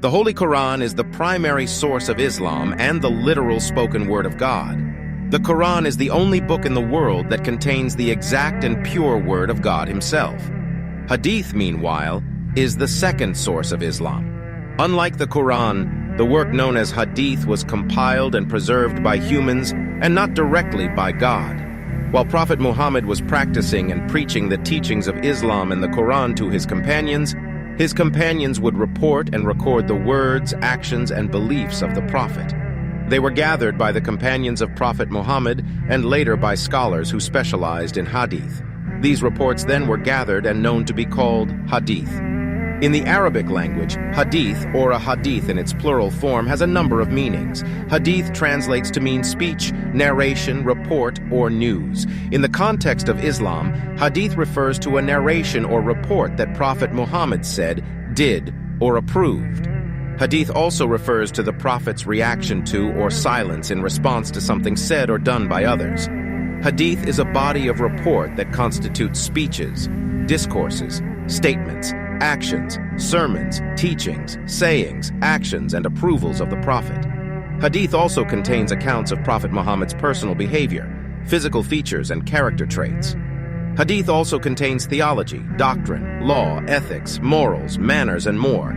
The Holy Quran is the primary source of Islam and the literal spoken word of God. The Quran is the only book in the world that contains the exact and pure word of God himself. Hadith, meanwhile, is the second source of Islam. Unlike the Quran, the work known as Hadith was compiled and preserved by humans and not directly by God. While Prophet Muhammad was practicing and preaching the teachings of Islam and the Quran to his companions would report and record the words, actions, and beliefs of the Prophet. They were gathered by the companions of Prophet Muhammad and later by scholars who specialized in Hadith. These reports then were gathered and known to be called Hadith. In the Arabic language, Hadith, or a Hadith in its plural form, has a number of meanings. Hadith translates to mean speech, narration, report, or news. In the context of Islam, Hadith refers to a narration or report that Prophet Muhammad said, did, or approved. Hadith also refers to the Prophet's reaction to or silence in response to something said or done by others. Hadith is a body of report that constitutes speeches, discourses, statements, actions, sermons, teachings, sayings, actions, and approvals of the Prophet. Hadith also contains accounts of Prophet Muhammad's personal behavior, physical features, and character traits. Hadith also contains theology, doctrine, law, ethics, morals, manners, and more.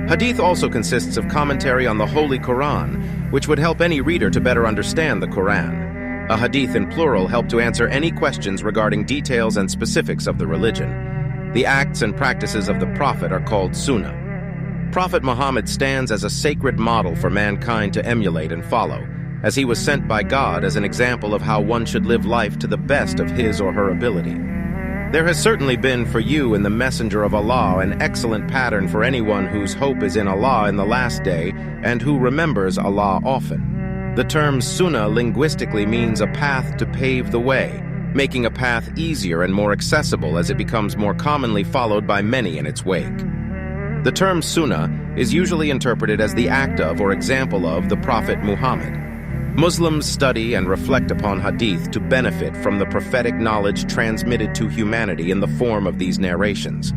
Hadith also consists of commentary on the Holy Quran, which would help any reader to better understand the Quran. A hadith in plural help to answer any questions regarding details and specifics of the religion. The acts and practices of the Prophet are called sunnah. Prophet Muhammad stands as a sacred model for mankind to emulate and follow, as he was sent by God as an example of how one should live life to the best of his or her ability. There has certainly been for you in the Messenger of Allah an excellent pattern for anyone whose hope is in Allah in the last day and who remembers Allah often. The term sunnah linguistically means a path to pave the way, making a path easier and more accessible as it becomes more commonly followed by many in its wake. The term sunnah is usually interpreted as the act of or example of the Prophet Muhammad. Muslims study and reflect upon Hadith to benefit from the prophetic knowledge transmitted to humanity in the form of these narrations.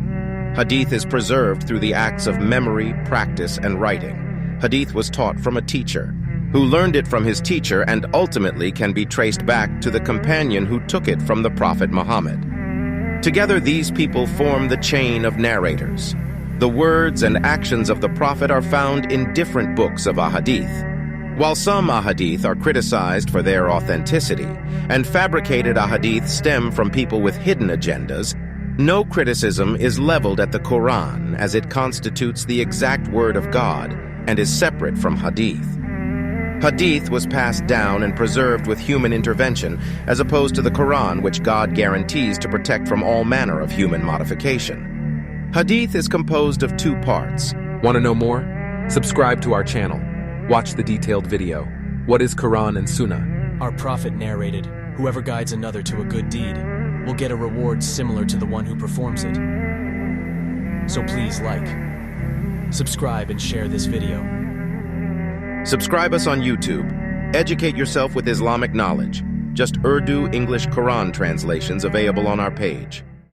Hadith is preserved through the acts of memory, practice, and writing. Hadith was taught from a teacher, who learned it from his teacher and ultimately can be traced back to the companion who took it from the Prophet Muhammad. Together, these people form the chain of narrators. The words and actions of the Prophet are found in different books of Ahadith. While some Ahadith are criticized for their authenticity, and fabricated Ahadith stem from people with hidden agendas, no criticism is leveled at the Quran as it constitutes the exact word of God and is separate from Hadith. Hadith was passed down and preserved with human intervention, as opposed to the Quran, which God guarantees to protect from all manner of human modification. Hadith is composed of 2 parts. Want to know more? Subscribe to our channel. Watch the detailed video. What is Quran and Sunnah? Our Prophet narrated, "Whoever guides another to a good deed will get a reward similar to the one who performs it." So please like, subscribe, and share this video. Subscribe us on YouTube. Educate yourself with Islamic knowledge. Just Urdu English Quran translations available on our page.